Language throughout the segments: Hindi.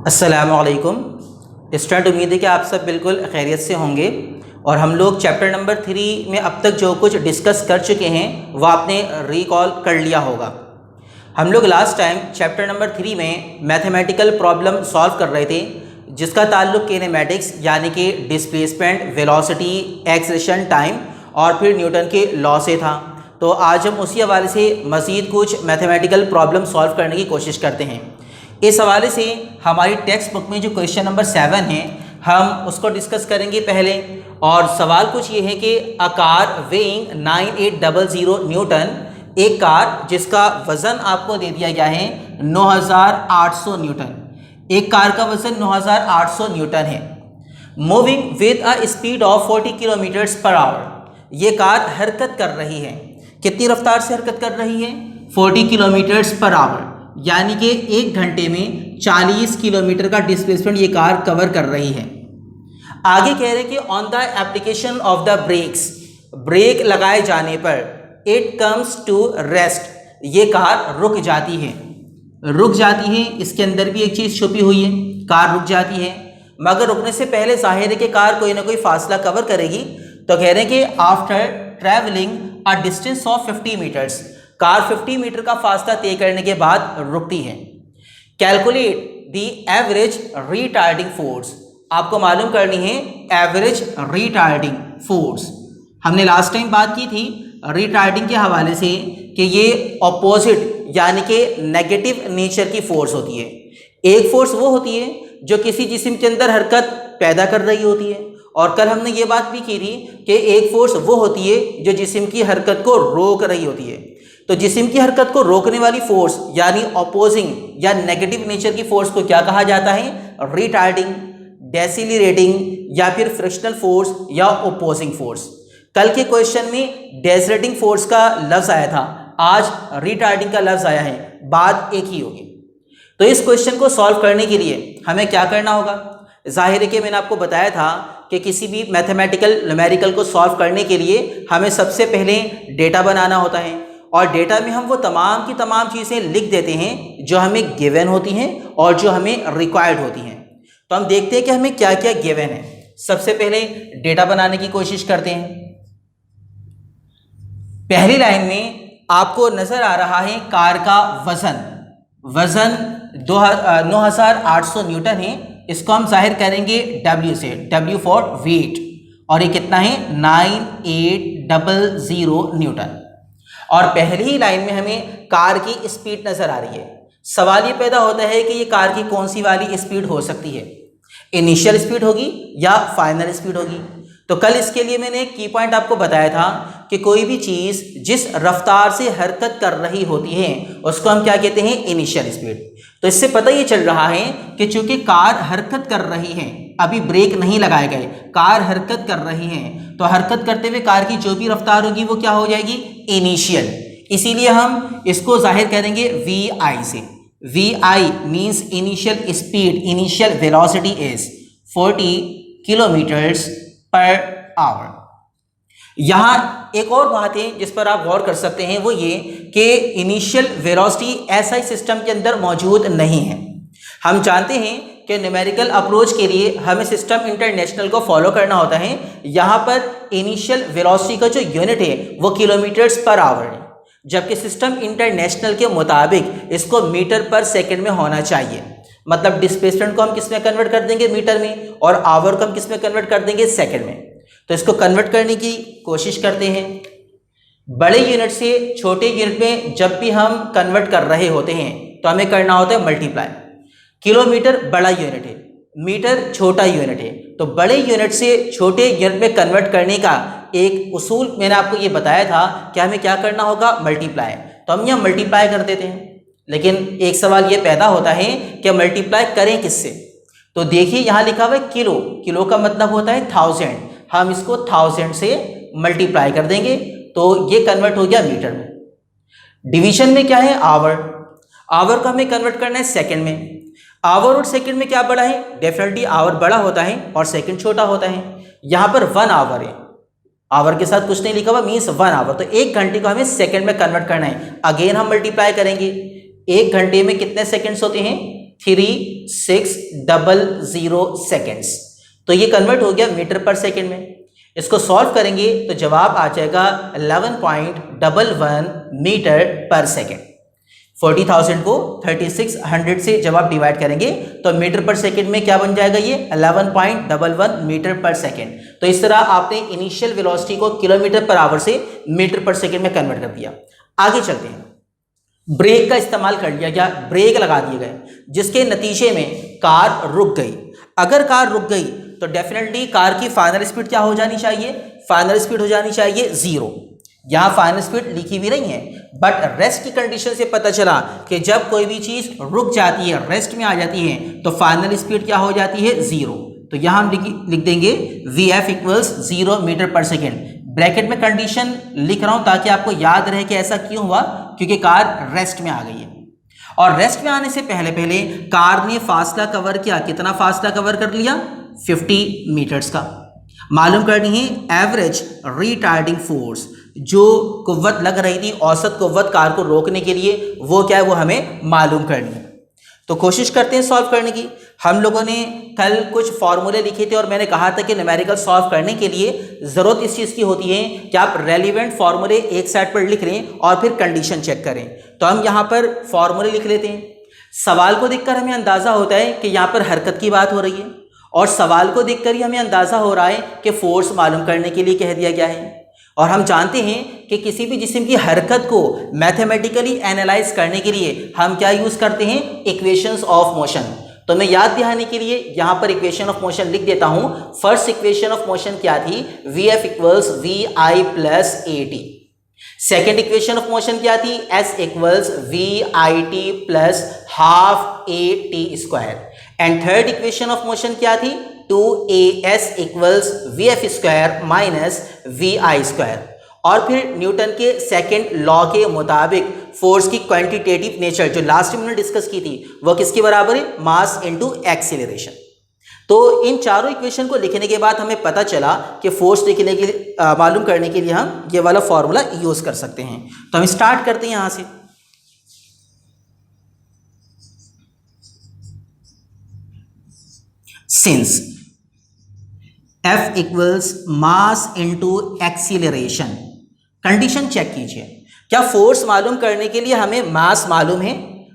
अस्सलामुअलैकुम स्टूडेंट, उम्मीद है कि आप सब बिल्कुल खैरियत से होंगे। और हम लोग चैप्टर नंबर 3 में अब तक जो कुछ डिस्कस कर चुके हैं वो आपने रिकॉल कर लिया होगा। हम लोग लास्ट टाइम चैप्टर नंबर 3 में मैथमेटिकल प्रॉब्लम सॉल्व कर रहे थे जिसका ताल्लुक किनेमैटिक्स यानी कि डिस्प्लेसमेंट, वेलोसिटी, एक्सेलरेशन, टाइम और फिर न्यूटन के लॉ से था। तो आज हम उसी हवाले से मज़ीद कुछ मैथमेटिकल प्रॉब्लम सॉल्व करने की कोशिश करते हैं। इस हवाले से हमारी टेक्स्ट बुक में जो क्वेश्चन नंबर 7 है हम उसको डिस्कस करेंगे पहले। और सवाल कुछ ये है कि अ कार वेइंग 9800 न्यूटन, एक कार जिसका वज़न आपको दे दिया गया है 9800 न्यूटन, एक कार का वज़न 9800 न्यूटन है, moving with a speed of 40 kilometres per hour. ये कार हरकत कर रही है, कितनी रफ्तार से हरकत कर रही है? 40 किलोमीटर्स पर आवर, यानी कि एक घंटे में 40 किलोमीटर का डिस्प्लेसमेंट ये कार कवर कर रही है। आगे कह रहे हैं कि on the application of the brakes, brake लगाए जाने पर इट कम्स टू रेस्ट, ये कार रुक जाती है। रुक जाती है, इसके अंदर भी एक चीज़ छुपी हुई है, कार रुक जाती है। मगर रुकने से पहले जाहिर है कि कार कोई ना कोई फासला कवर करेगी। तो कह रहे हैं कि after travelling a distance of 50 metres, car 50 metre का फासला तय करने के बाद रुकती है। Calculate the average retarding force, आपको मालूम करनी है एवरेज रिटार्डिंग फोर्स। हमने लास्ट टाइम बात की थी रिटार्डिंग के हवाले से कि ये ऑपोजिट यानी कि नेगेटिव नेचर की फोर्स होती है। एक फोर्स वो होती है जो किसी जिस्म के अंदर हरकत पैदा कर रही होती है, और कल हमने ये बात भी की थी कि एक फोर्स वो होती है जो जिस्म की हरकत को रोक रही होती है। तो जिस्म की हरकत को रोकने वाली फोर्स यानी अपोजिंग या नेगेटिव नेचर की फोर्स को क्या कहा जाता है? रिटार्डिंग, डेसिलरेटिंग या फिर फ्रिक्शनल फोर्स या अपोजिंग फोर्स। कल के क्वेश्चन में डेसिलरेटिंग फोर्स का लफ्ज आया था, आज रिटार्डिंग का लफ्ज आया है, बात एक ही होगी। तो इस क्वेश्चन को सॉल्व करने के लिए हमें क्या करना होगा? जाहिर है कि मैंने आपको बताया था कि किसी भी मैथमेटिकल न्यूमेरिकल को सॉल्व करने के लिए हमें सबसे पहले डेटा बनाना होता है, और डेटा में हम वो तमाम की तमाम चीज़ें लिख देते हैं जो हमें गिवन होती हैं और जो हमें रिक्वायर्ड होती हैं। तो हम देखते हैं कि हमें क्या क्या गिवन है। सबसे पहले डेटा बनाने की कोशिश करते हैं। पहली लाइन में आपको नजर आ रहा है कार का वजन, वजन 9800 न्यूटन है। इसको हम जाहिर करेंगे W से, W फॉर वेट, और ये कितना है? 9800 न्यूटन। और पहली ही लाइन में हमें कार की स्पीड नजर आ रही है। सवाल ये पैदा होता है कि ये कार की कौन सी वाली स्पीड हो सकती है, इनिशियल स्पीड होगी या फाइनल स्पीड होगी। तो कल इसके लिए मैंने एक की पॉइंट आपको बताया था कि कोई भी चीज़ जिस रफ्तार से हरकत कर रही होती है उसको हम क्या कहते हैं? Initial speed. तो इससे पता ये चल रहा है कि चूंकि कार हरकत कर रही है, अभी ब्रेक नहीं लगाए गए, कार हरकत कर रही है, तो हरकत करते हुए कार की जो भी रफ्तार होगी वो क्या हो जाएगी? इनिशियल। इसीलिए हम इसको जाहिर करेंगे VI से। VI means initial speed, initial velocity is 40 kilometres per hour. यहाँ एक और बात है जिस पर आप गौर कर सकते हैं, वो ये कि इनिशियल वेलोसिटी SI सिस्टम के अंदर मौजूद नहीं है। हम जानते हैं कि न्यूमेरिकल अप्रोच के लिए हमें सिस्टम इंटरनेशनल को फॉलो करना होता है। यहाँ पर इनिशियल वेलोसिटी का जो यूनिट है वो किलोमीटर्स पर आवर है, जबकि सिस्टम इंटरनेशनल के मुताबिक इसको मीटर पर सेकंड में होना चाहिए। मतलब डिस्प्लेसमेंट को हम किस में कन्वर्ट कर देंगे? मीटर में, और आवर को हम किस में कन्वर्ट कर देंगे? सेकंड में। तो इसको कन्वर्ट करने की कोशिश करते हैं। बड़े यूनिट से छोटे यूनिट में जब भी हम कन्वर्ट कर रहे होते हैं तो हमें करना होता है मल्टीप्लाई। किलोमीटर बड़ा यूनिट है, मीटर छोटा यूनिट है, तो बड़े यूनिट से छोटे यूनिट में कन्वर्ट करने का एक उसूल मैंने आपको ये बताया था कि हमें क्या करना होगा? मल्टीप्लाई। तो हम यहाँ मल्टीप्लाई कर देते हैं, लेकिन एक सवाल ये पैदा होता है कि मल्टीप्लाई करें किससे? तो देखिए यहाँ लिखा हुआ है किलो, किलो का मतलब होता है 1000, हम इसको 1000 से मल्टीप्लाई कर देंगे तो ये कन्वर्ट हो गया मीटर में। डिवीजन में क्या है? आवर, आवर को हमें कन्वर्ट करना है सेकंड में। आवर और सेकंड में क्या बड़ा है? डेफिनेटली आवर बड़ा होता है और सेकंड छोटा होता है। यहाँ पर 1 आवर है, आवर के साथ कुछ नहीं लिखा हुआ, मीन्स 1 आवर। तो एक घंटे को हमें सेकंड में कन्वर्ट करना है। अगेन हम मल्टीप्लाई करेंगे, एक घंटे में कितने सेकंड्स होते हैं? 11.3600 सेकेंड्स। तो ये कन्वर्ट हो गया मीटर पर सेकेंड में। इसको सॉल्व करेंगे तो जवाब आ जाएगा 11.11 मीटर पर सेकेंड। 40,000 को 3600 से जब आप डिवाइड करेंगे तो मीटर पर सेकेंड में क्या बन जाएगा, ये 11.11 मीटर पर सेकेंड। तो इस तरह आपने इनिशियल वेलोसिटी को किलोमीटर पर आवर से मीटर पर सेकेंड में कन्वर्ट कर दिया। आगे चलते हैं। ब्रेक का इस्तेमाल कर लिया गया, ब्रेक लगा दिए गए, जिसके नतीजे में कार रुक गई। अगर कार रुक गई तो डेफिनेटली कार की फाइनल स्पीड क्या हो जानी चाहिए, फाइनल स्पीड हो जानी चाहिए 0। यहाँ फाइनल स्पीड लिखी भी नहीं है, बट रेस्ट की कंडीशन से पता चला कि जब कोई भी चीज़ रुक जाती है, रेस्ट में आ जाती है, तो फाइनल स्पीड क्या हो जाती है 0। तो यहाँ हम लिख देंगे Vf इक्वल्स 0 मीटर पर सेकेंड। ब्रैकेट में कंडीशन लिख रहा हूँ ताकि आपको याद रहे कि ऐसा क्यों हुआ, क्योंकि कार रेस्ट में आ गई है। और रेस्ट में आने से पहले पहले कार ने फासला कवर किया। कितना फासला कवर कर लिया, 50 मीटर्स का। मालूम करनी है एवरेज रिटार्डिंग फोर्स, जो कुव्वत लग रही थी, औसत कुव्वत कार को रोकने के लिए, वो क्या है, वो हमें मालूम करनी है। तो कोशिश करते हैं सॉल्व करने की। हम लोगों ने कल कुछ फॉर्मूले लिखे थे और मैंने कहा था कि न्यूमेरिकल सॉल्व करने के लिए ज़रूरत इस चीज़ की होती है कि आप रेलिवेंट फॉर्मूले एक साइड पर लिख लें और फिर कंडीशन चेक करें। तो हम यहाँ पर फॉर्मूले लिख लेते हैं। सवाल को देखकर हमें अंदाज़ा होता है कि यहाँ पर हरकत की बात हो रही है, और सवाल को देखकर ही हमें अंदाज़ा हो रहा है कि फोर्स मालूम करने के लिए कह दिया गया है। और हम जानते हैं कि किसी भी जिस्म की हरकत को मैथमेटिकली एनालाइज करने के लिए हम क्या यूज़ करते हैं, इक्वेशंस ऑफ मोशन। तो मैं याद दिलाने के लिए यहाँ पर इक्वेशन ऑफ मोशन लिख देता हूँ। फर्स्ट इक्वेशन ऑफ मोशन क्या थी, Vf equals Vi plus AT। Second equation of motion क्या थी, S equals VIT plus half AT square. And third equation of motion क्या थी, 2AS equals VF square minus VI square. और फिर न्यूटन के सेकेंड लॉ के मुताबिक फोर्स की क्वांटिटेटिव नेचर जो लास्ट में हमने डिस्कस की थी, वो किसके बराबर है, मास इनटू एक्सीलरेशन। तो इन चारों इक्वेशन को लिखने के बाद हमें पता चला कि फोर्स लिखने के लिए मालूम करने के लिए हम ये वाला फॉर्मूला यूज कर सकते हैं। तो हम स्टार्ट करते हैं यहां से। Since F equals mass into acceleration, condition check कीजिए। क्या फोर्स मालूम करने के लिए हमें मास मालूम है?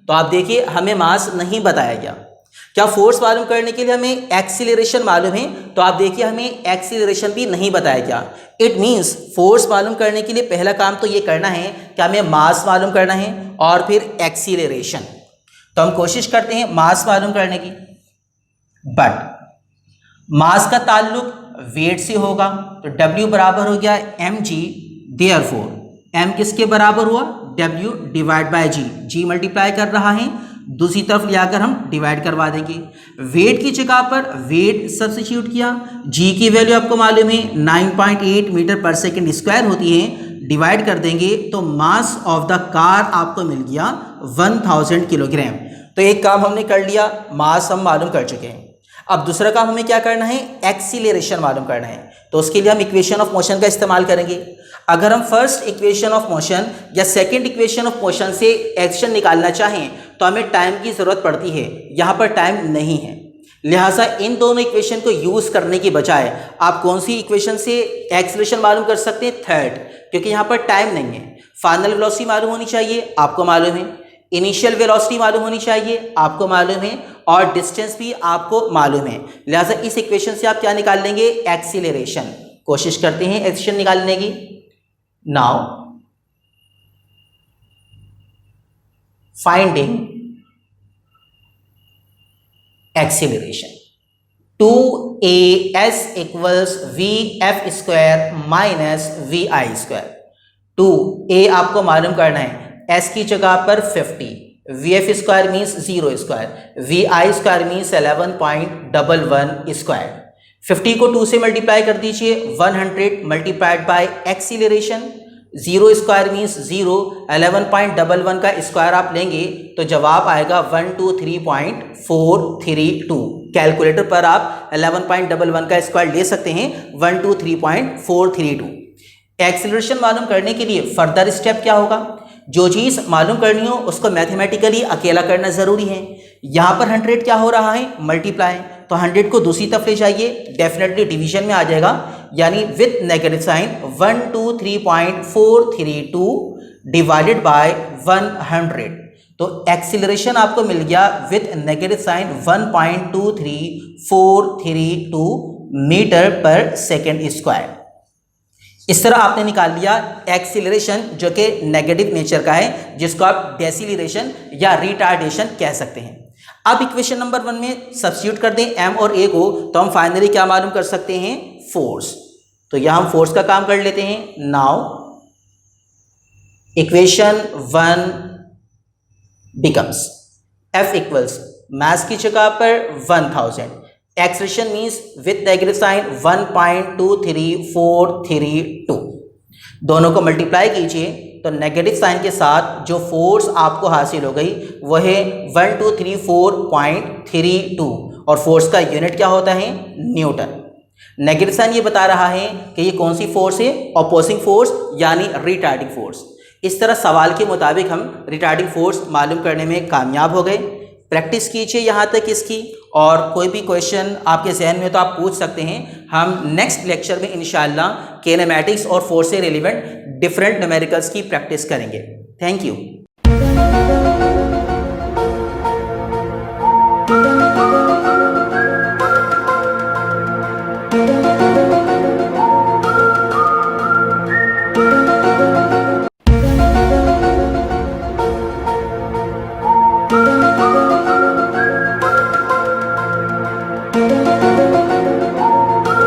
तो आप देखिए हमें मास नहीं बताया गया। क्या फोर्स मालूम करने के लिए हमें एक्सीलरेशन मालूम है? तो आप देखिए हमें एक्सीलरेशन भी नहीं बताया गया। इट मीन्स फोर्स मालूम करने के लिए पहला काम तो ये करना है कि हमें मास मालूम करना है और फिर एक्सीलरेशन। तो हम कोशिश करते हैं मास मालूम करने की, बट मास का ताल्लुक वेट से होगा। तो W बराबर हो गया mg, देयरफॉर m किसके बराबर हुआ, W divide by g multiply कर रहा है, दूसरी तरफ ले आकर हम डिवाइड करवा देंगे। वेट की जगह पर वेट सब्स्टिट्यूट किया, g की वैल्यू आपको मालूम है 9.8 मीटर पर सेकेंड स्क्वायर होती है, डिवाइड कर देंगे तो मास ऑफ द कार आपको मिल गया 1000 किलोग्राम। तो एक काम हमने कर लिया, मास हम मालूम कर चुके हैं। अब दूसरा काम हमें क्या करना है, एक्सीलरेशन मालूम करना है। तो उसके लिए हम इक्वेशन ऑफ मोशन का इस्तेमाल करेंगे। अगर हम फर्स्ट इक्वेशन ऑफ मोशन या सेकंड इक्वेशन ऑफ मोशन से एक्शन निकालना चाहें तो हमें टाइम की ज़रूरत पड़ती है, यहाँ पर टाइम नहीं है। लिहाजा इन दोनों इक्वेशन को यूज़ करने की बजाय आप कौन सी इक्वेशन से एक्सीलरेशन मालूम कर सकते हैं, थर्ड, क्योंकि यहाँ पर टाइम नहीं है। फाइनल वेलोसिटी मालूम होनी चाहिए, आपको मालूम है। इनिशियल वेलोसिटी मालूम होनी चाहिए, आपको मालूम है। और डिस्टेंस भी आपको मालूम है। लिहाजा इस इक्वेशन से आप क्या निकाल लेंगे, एक्सीलरेशन। कोशिश करते हैं एक्शन निकालने की। Now finding acceleration, 2AS equals VF square minus VI square. 2A आपको मालूम करना है, S की जगह पर 50, VF square means 0 square, VI square means 11.11 square. 50 को 2 से मल्टीप्लाई कर दीजिए, 100 multiplied by acceleration, 0 square means 0, 11.11 का स्क्वायर आप लेंगे तो जवाब आएगा 123.432। कैलकुलेटर पर आप 11.11 का स्क्वायर ले सकते हैं, 123.432। एक्सीलरेशन मालूम करने के लिए फर्दर स्टेप क्या होगा, जो चीज़ मालूम करनी हो उसको मैथमेटिकली अकेला करना ज़रूरी है। यहाँ पर 100 क्या हो रहा है, मल्टीप्लाई, तो 100 को दूसरी तरफ ले जाइए, डेफिनेटली डिवीजन में आ जाएगा, यानी with negative sign 123.432 divided by 100। तो एक्सीलरेशन आपको मिल गया विथ नेगेटिव साइन 1.23432 मीटर पर सेकेंड स्क्वायर। इस तरह आपने निकाल लिया एक्सीलरेशन जो कि नेगेटिव नेचर का है, जिसको आप डेसिलरेशन या रिटार्डेशन कह सकते हैं। अब इक्वेशन नंबर 1 में सब्स्टिट्यूट कर दें m और a को, तो हम फाइनली क्या मालूम कर सकते हैं, फोर्स। तो यहां हम फोर्स का काम कर लेते हैं। Now equation 1 becomes F equals mass की जगह पर 1000, acceleration means with negative sign 1.23432, दोनों को मल्टीप्लाई कीजिए तो नेगेटिव साइन के साथ जो फोर्स आपको हासिल हो गई वो है 1234.32, और फोर्स का यूनिट क्या होता है, न्यूटन। नेगेटिव साइन ये बता रहा है कि ये कौन सी फोर्स है, अपोजिंग फोर्स यानी रिटार्डिंग फोर्स। इस तरह सवाल के मुताबिक हम रिटार्डिंग फोर्स मालूम करने में कामयाब हो गए। प्रैक्टिस कीजिए यहाँ तक इसकी, और कोई भी क्वेश्चन आपके जहन में तो आप पूछ सकते हैं। हम नेक्स्ट लेक्चर में इंशाअल्लाह किनेमैटिक्स और फोर्स से रिलेवेंट डिफरेंट न्यूमेरिकल्स की प्रैक्टिस करेंगे। Thank you.